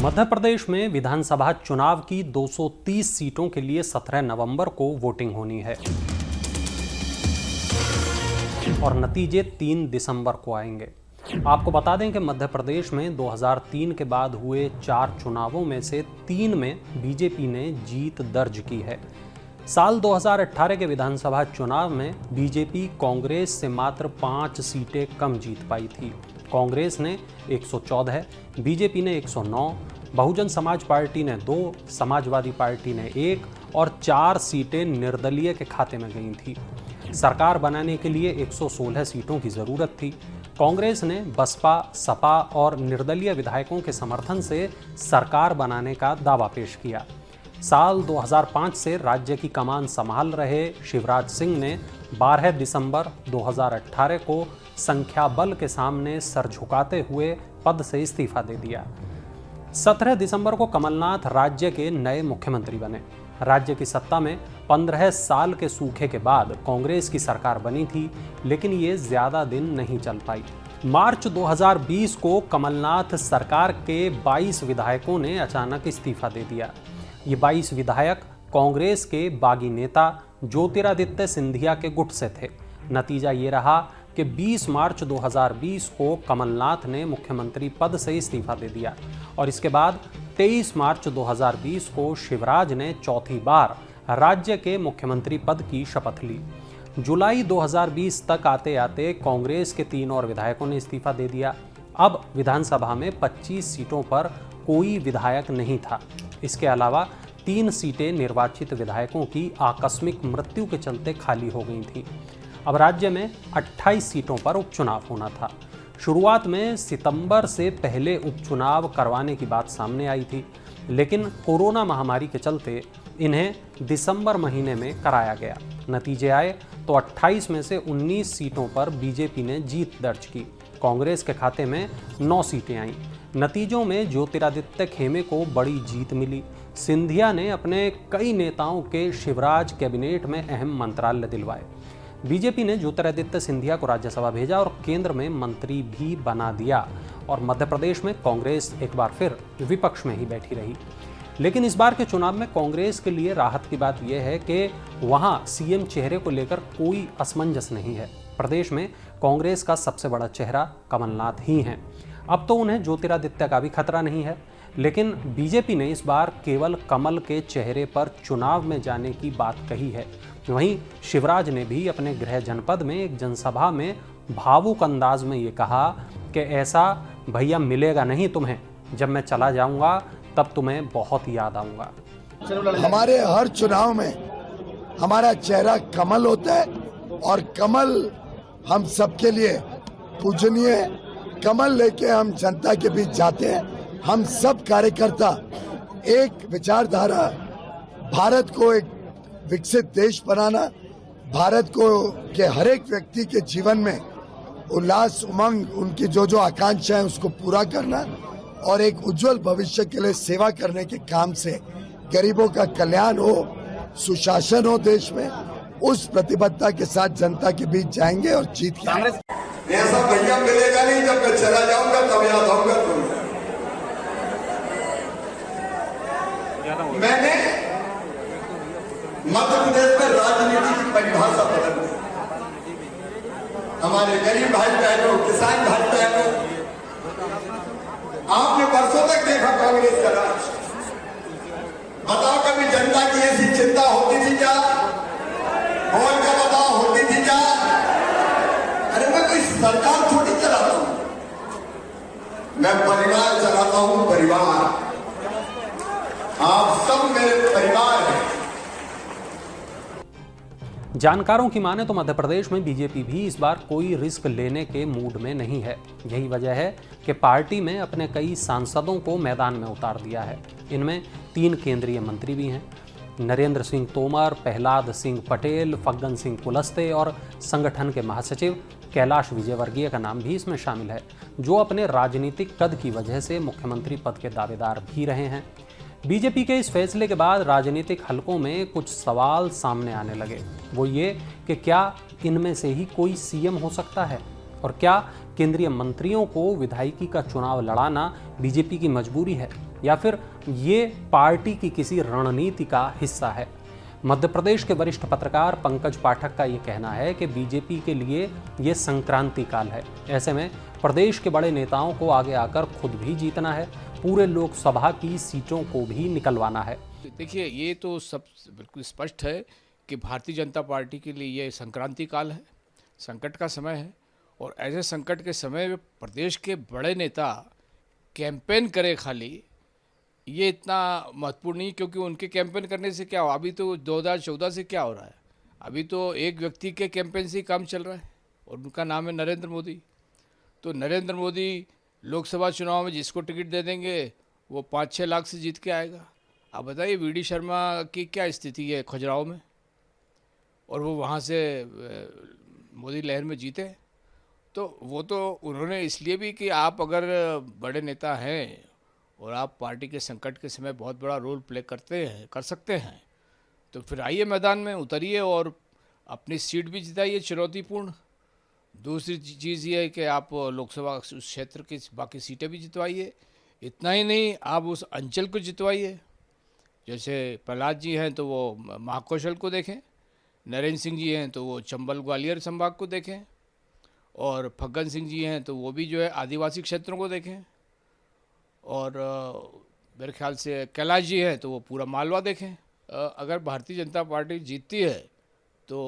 मध्य प्रदेश में विधानसभा चुनाव की 230 सीटों के लिए 17 नवंबर को वोटिंग होनी है और नतीजे 3 दिसंबर को आएंगे। आपको बता दें कि मध्य प्रदेश में 2003 के बाद हुए 4 चुनावों में से 3 में बीजेपी ने जीत दर्ज की है। साल 2018 के विधानसभा चुनाव में बीजेपी कांग्रेस से मात्र 5 सीटें कम जीत पाई थी। कांग्रेस ने 114, बीजेपी ने 109, बहुजन समाज पार्टी ने 2, समाजवादी पार्टी ने 1 और 4 सीटें निर्दलीय के खाते में गई थी। सरकार बनाने के लिए 116 सीटों की जरूरत थी। कांग्रेस ने बसपा, सपा और निर्दलीय विधायकों के समर्थन से सरकार बनाने का दावा पेश किया। साल 2005 से राज्य की कमान संभाल रहे शिवराज सिंह ने 12 दिसंबर 2018 को संख्या बल के सामने सर झुकाते हुए पद से इस्तीफा दे दिया। 17 दिसंबर को कमलनाथ राज्य के नए मुख्यमंत्री बने। राज्य की सत्ता में 15 साल के सूखे के बाद कांग्रेस की सरकार बनी थी, लेकिन ये ज्यादा दिन नहीं चल पाई। मार्च 2020 को कमलनाथ सरकार के 22 विधायकों ने अचानक इस्तीफा दे दिया। ये 22 विधायक कांग्रेस के बागी नेता ज्योतिरादित्य सिंधिया के गुट से थे। नतीजा ये रहा कि 20 मार्च 2020 को कमलनाथ ने मुख्यमंत्री पद से इस्तीफा दे दिया और इसके बाद 23 मार्च 2020 को शिवराज ने चौथी बार राज्य के मुख्यमंत्री पद की शपथ ली। जुलाई 2020 तक आते आते कांग्रेस के 3 और विधायकों ने इस्तीफा दे दिया। अब विधानसभा में 25 सीटों पर कोई विधायक नहीं था। इसके अलावा 3 सीटें निर्वाचित विधायकों की आकस्मिक मृत्यु के चलते खाली हो गई थी। अब राज्य में 28 सीटों पर उपचुनाव होना था। शुरुआत में सितंबर से पहले उपचुनाव करवाने की बात सामने आई थी, लेकिन कोरोना महामारी के चलते इन्हें दिसंबर महीने में कराया गया। नतीजे आए तो 28 में से 19 सीटों पर बीजेपी ने जीत दर्ज की। कांग्रेस के खाते में 9 सीटें आईं। नतीजों में ज्योतिरादित्य खेमे को बड़ी जीत मिली। सिंधिया ने अपने कई नेताओं के शिवराज कैबिनेट में अहम मंत्रालय दिलवाए। बीजेपी ने ज्योतिरादित्य सिंधिया को राज्यसभा भेजा और केंद्र में मंत्री भी बना दिया और मध्य प्रदेश में कांग्रेस एक बार फिर विपक्ष में ही बैठी रही। लेकिन इस बार के चुनाव में कांग्रेस के लिए राहत की बात यह है कि वहां सीएम चेहरे को लेकर कोई असमंजस नहीं है। प्रदेश में कांग्रेस का सबसे बड़ा चेहरा कमलनाथ ही हैं। अब तो उन्हें ज्योतिरादित्य का भी खतरा नहीं है, लेकिन बीजेपी ने इस बार केवल कमल के चेहरे पर चुनाव में जाने की बात कही है। वहीं शिवराज ने भी अपने गृह जनपद में एक जनसभा में भावुक अंदाज में ये कहा कि ऐसा भैया मिलेगा नहीं तुम्हें, जब मैं चला जाऊंगा तब तुम्हें बहुत याद आऊंगा। हमारे हर चुनाव में हमारा चेहरा कमल होता है और कमल हम सबके लिए पूजनीय है। कमल लेके हम जनता के बीच जाते हैं। हम सब कार्यकर्ता एक विचारधारा, भारत को एक विकसित देश बनाना, भारत को के हर एक व्यक्ति के जीवन में उल्लास, उमंग, उनकी जो जो आकांक्षा है उसको पूरा करना और एक उज्जवल भविष्य के लिए सेवा करने के काम से गरीबों का कल्याण हो, सुशासन हो देश में, उस प्रतिबद्धता के साथ जनता के बीच जाएंगे और जीत के आएंगे। ऐसा भैया मिलेगा नहीं, जब मैं चला जाऊंगा तब याद आऊंगा तुम्हें। मैंने मध्य प्रदेश में राजनीति की परिभाषा बदल दी। हमारे गरीब भाई बहनों, किसान भाई बहनों, आपने वर्षों तक देखा कांग्रेस का राज। बताओ कभी जनता की ऐसी चिंता होती थी क्या? और क्या बताओ होती थी क्या? अरे मैं कोई सरकार थोड़ी चलाता हूं, मैं परिवार चलाता हूं। परिवार, आप सब मेरे परिवार हैं। जानकारों की माने तो मध्य प्रदेश में बीजेपी भी इस बार कोई रिस्क लेने के मूड में नहीं है। यही वजह है कि पार्टी में अपने कई सांसदों को मैदान में उतार दिया है। इनमें 3 केंद्रीय मंत्री भी हैं। नरेंद्र सिंह तोमर, प्रहलाद सिंह पटेल, फग्गन सिंह कुलस्ते और संगठन के महासचिव कैलाश विजयवर्गीय का नाम भी इसमें शामिल है, जो अपने राजनीतिक कद की वजह से मुख्यमंत्री पद के दावेदार भी रहे हैं। बीजेपी के इस फैसले के बाद राजनीतिक हलकों में कुछ सवाल सामने आने लगे। वो ये कि क्या इनमें से ही कोई सीएम हो सकता है और क्या केंद्रीय मंत्रियों को विधायकी का चुनाव लड़ाना बीजेपी की मजबूरी है। या फिर ये पार्टी की किसी रणनीति का हिस्सा है? मध्य प्रदेश के वरिष्ठ पत्रकार पंकज पाठक का ये कहना है कि बीजेपी के लिए ये संक्रांति काल है। ऐसे में प्रदेश के बड़े नेताओं को आगे आकर खुद भी जीतना है, पूरे लोकसभा की सीटों को भी निकलवाना है। देखिए, ये तो सब बिल्कुल स्पष्ट है कि भारतीय जनता पार्टी के लिए ये संक्रांति काल है, संकट का समय है। और ऐसे संकट के समय में प्रदेश के बड़े नेता कैंपेन करे खाली, ये इतना महत्वपूर्ण नहीं, क्योंकि उनके कैंपेन करने से क्या हो, अभी तो 2014 से क्या हो रहा है, अभी तो एक व्यक्ति के कैंपेन से ही काम चल रहा है और उनका नाम है नरेंद्र मोदी। तो नरेंद्र मोदी लोकसभा चुनाव में जिसको टिकट दे देंगे वो 5-6 लाख से जीत के आएगा। आप बताइए वीडी शर्मा की क्या स्थिति है खजुराहो में, और वो वहाँ से मोदी लहर में जीते। तो वो तो उन्होंने इसलिए भी कि आप अगर बड़े नेता हैं और आप पार्टी के संकट के समय बहुत बड़ा रोल प्ले कर सकते हैं, तो फिर आइए मैदान में उतरिए और अपनी सीट भी जिताइए चुनौतीपूर्ण। दूसरी चीज़ ये है कि आप लोकसभा उस क्षेत्र की बाकी सीटें भी जितवाइए। इतना ही नहीं, आप उस अंचल को जितवाइए। जैसे प्रहलाद जी हैं तो वो महाकौशल को देखें, नरेंद्र सिंह जी हैं तो वो चंबल ग्वालियर संभाग को देखें, और फग्गन सिंह जी हैं तो वो भी जो है आदिवासी क्षेत्रों को देखें, और मेरे ख्याल से कैलाश जी हैं तो वो पूरा मालवा देखें। अगर भारतीय जनता पार्टी जीतती है तो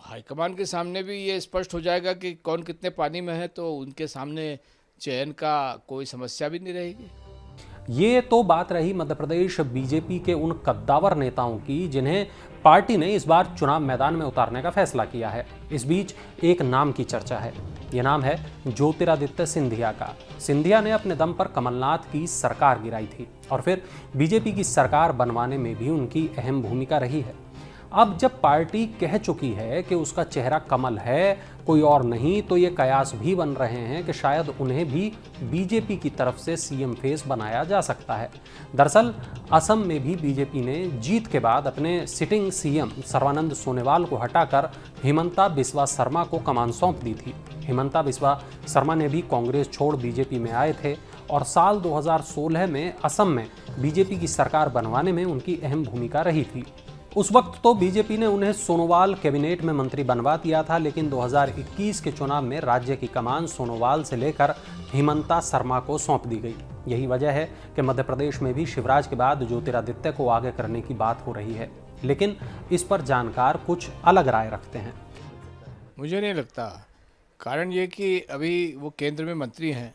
हाईकमान के सामने भी ये स्पष्ट हो जाएगा कि कौन कितने पानी में है, तो उनके सामने चयन का कोई समस्या भी नहीं रहेगी। ये तो बात रही मध्य प्रदेश बीजेपी के उन कद्दावर नेताओं की जिन्हें पार्टी ने इस बार चुनाव मैदान में उतारने का फैसला किया है। इस बीच एक नाम की चर्चा है, ये नाम है ज्योतिरादित्य सिंधिया का। सिंधिया ने अपने दम पर कमलनाथ की सरकार गिराई थी और फिर बीजेपी की सरकार बनवाने में भी उनकी अहम भूमिका रही है। अब जब पार्टी कह चुकी है कि उसका चेहरा कमल है, कोई और नहीं, तो ये कयास भी बन रहे हैं कि शायद उन्हें भी बीजेपी की तरफ से सीएम फेस बनाया जा सकता है। दरअसल असम में भी बीजेपी ने जीत के बाद अपने सिटिंग सीएम सर्बानंद सोनोवाल को हटाकर हिमंता बिस्वा शर्मा को कमान सौंप दी थी। हिमंता बिस्वा शर्मा ने भी कांग्रेस छोड़ बीजेपी में आए थे और साल 2016 में असम में बीजेपी की सरकार बनवाने में उनकी अहम भूमिका रही थी। उस वक्त तो बीजेपी ने उन्हें सोनोवाल कैबिनेट में मंत्री बनवा दिया था, लेकिन 2021 के चुनाव में राज्य की कमान सोनोवाल से लेकर हिमंता शर्मा को सौंप दी गई। यही वजह है कि मध्य प्रदेश में भी शिवराज के बाद ज्योतिरादित्य को आगे करने की बात हो रही है, लेकिन इस पर जानकार कुछ अलग राय रखते हैं। मुझे नहीं लगता, कारण ये कि अभी वो केंद्र में मंत्री हैं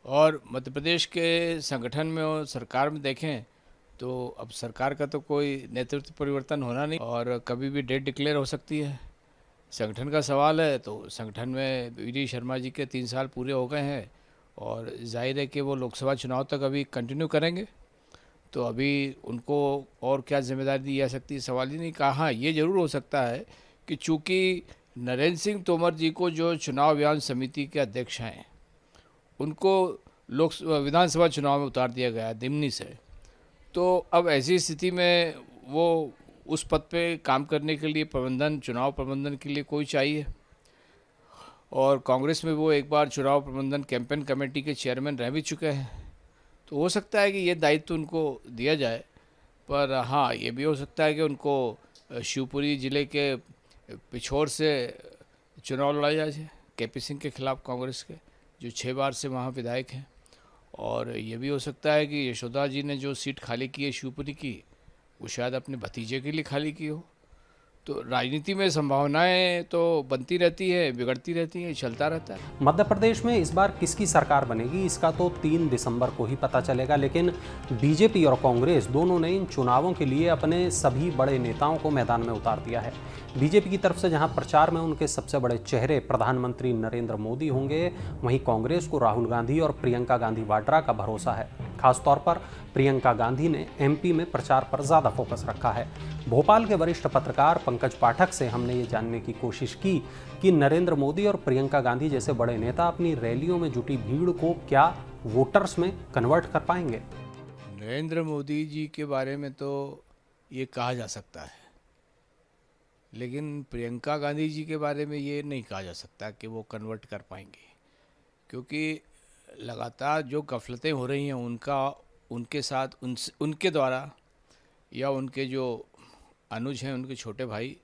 और मध्य प्रदेश के संगठन में और सरकार में देखें तो अब सरकार का तो कोई नेतृत्व परिवर्तन होना नहीं और कभी भी डेट डिक्लेयर हो सकती है। संगठन का सवाल है तो संगठन में वीडी शर्मा जी के 3 साल पूरे हो गए हैं और जाहिर है कि वो लोकसभा चुनाव तक अभी कंटिन्यू करेंगे, तो अभी उनको और क्या जिम्मेदारी दी जा सकती है, सवाल ही नहीं। कहा ये ज़रूर हो सकता है कि चूँकि नरेंद्र सिंह तोमर जी को जो चुनाव अभियान समिति के अध्यक्ष हैं उनको विधानसभा चुनाव में उतार दिया गया दिमनी से, तो अब ऐसी स्थिति में वो उस पद पे काम करने के लिए चुनाव प्रबंधन के लिए कोई चाहिए। और कांग्रेस में वो एक बार चुनाव प्रबंधन कैंपेन कमेटी के चेयरमैन रह भी चुके हैं, तो हो सकता है कि ये दायित्व उनको दिया जाए। पर हाँ, ये भी हो सकता है कि उनको शिवपुरी ज़िले के पिछोर से चुनाव लड़ा जाए केपी सिंह के खिलाफ, कांग्रेस के जो 6 बार से वहाँ विधायक हैं। और ये भी हो सकता है कि यशोदा जी ने जो सीट खाली की है शिवपुरी की, वो शायद अपने भतीजे के लिए खाली की हो। तो राजनीति में संभावनाएं तो बनती रहती है, बिगड़ती रहती हैं, चलता रहता है। मध्य प्रदेश में इस बार किसकी सरकार बनेगी इसका तो 3 दिसंबर को ही पता चलेगा, लेकिन बीजेपी और कांग्रेस दोनों ने इन चुनावों के लिए अपने सभी बड़े नेताओं को मैदान में उतार दिया है। बीजेपी की तरफ से जहां प्रचार में उनके सबसे बड़े चेहरे प्रधानमंत्री नरेंद्र मोदी होंगे, वहीं कांग्रेस को राहुल गांधी और प्रियंका गांधी वाड्रा का भरोसा है। खासतौर पर प्रियंका गांधी ने एमपी में प्रचार पर ज़्यादा फोकस रखा है। भोपाल के वरिष्ठ पत्रकार पंकज पाठक से हमने ये जानने की कोशिश की कि नरेंद्र मोदी और प्रियंका गांधी जैसे बड़े नेता अपनी रैलियों में जुटी भीड़ को क्या वोटर्स में कन्वर्ट कर पाएंगे। नरेंद्र मोदी जी के बारे में तो ये कहा जा सकता है, लेकिन प्रियंका गांधी जी के बारे में ये नहीं कहा जा सकता कि वो कन्वर्ट कर पाएंगे, क्योंकि लगातार जो गफलतें हो रही हैं उनका उनके साथ उनके द्वारा या उनके जो अनुज हैं, उनके छोटे भाई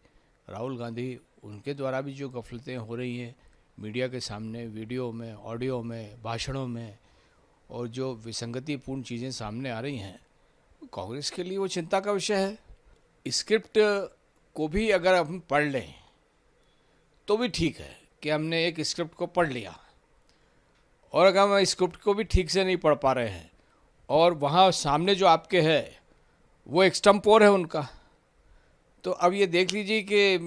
राहुल गांधी, उनके द्वारा भी जो गफलतें हो रही हैं मीडिया के सामने, वीडियो में, ऑडियो में, भाषणों में, और जो विसंगतिपूर्ण चीज़ें सामने आ रही हैं, कांग्रेस के लिए वो चिंता का विषय है। स्क्रिप्ट को भी अगर हम पढ़ लें तो भी ठीक है कि हमने एक स्क्रिप्ट को पढ़ लिया, और अगर हम स्क्रिप्ट को भी ठीक से नहीं पढ़ पा रहे हैं और वहाँ सामने जो आपके है वो एक्सटेम्पोर है उनका, तो अब ये देख लीजिए कि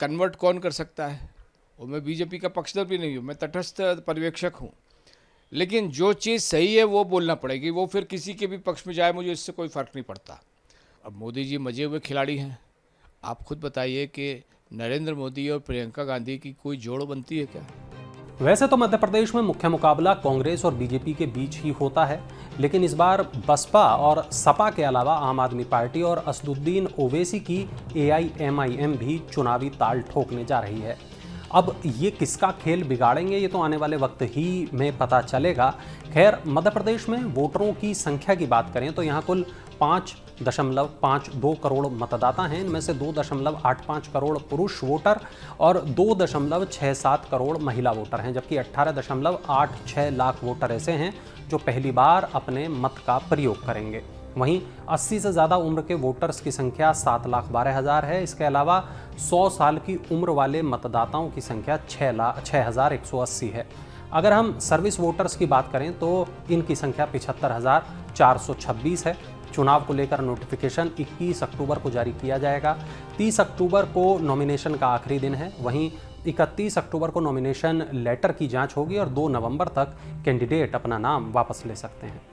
कन्वर्ट कौन कर सकता है। और मैं बीजेपी का पक्षधर भी नहीं हूँ, मैं तटस्थ पर्यवेक्षक हूँ, लेकिन जो चीज़ सही है वो बोलना पड़ेगी। वो फिर किसी के भी पक्ष में जाए, मुझे इससे कोई फ़र्क नहीं पड़ता। अब मोदी जी मजे हुए खिलाड़ी हैं। आप खुद बताइए कि नरेंद्र मोदी और प्रियंका गांधी की कोई जोड़ बनती है क्या? वैसे तो मध्य प्रदेश में मुख्य मुकाबला कांग्रेस और बीजेपी के बीच ही होता है, लेकिन इस बार बसपा और सपा के अलावा आम आदमी पार्टी और असदुद्दीन ओवैसी की AIMIM भी चुनावी ताल ठोकने जा रही है। अब ये किसका खेल बिगाड़ेंगे ये तो आने वाले वक्त ही में पता चलेगा। खैर, मध्य प्रदेश में वोटरों की संख्या की बात करें तो यहाँ कुल 5.52 करोड़ मतदाता हैं। इनमें से 2.85 करोड़ पुरुष वोटर और 2.67 करोड़ महिला वोटर हैं, जबकि 18.86 लाख वोटर ऐसे हैं जो पहली बार अपने मत का प्रयोग करेंगे। वहीं 80 से ज़्यादा उम्र के वोटर्स की संख्या 7,12,000 है। इसके अलावा 100 साल की उम्र वाले मतदाताओं की संख्या 6,180 है। अगर हम सर्विस वोटर्स की बात करें तो इनकी संख्या 75,426 है। चुनाव को लेकर नोटिफिकेशन 21 अक्टूबर को जारी किया जाएगा। 30 अक्टूबर को नॉमिनेशन का आखिरी दिन है। वहीं 31 अक्टूबर को नॉमिनेशन लेटर की जांच होगी और 2 नवंबर तक कैंडिडेट अपना नाम वापस ले सकते हैं।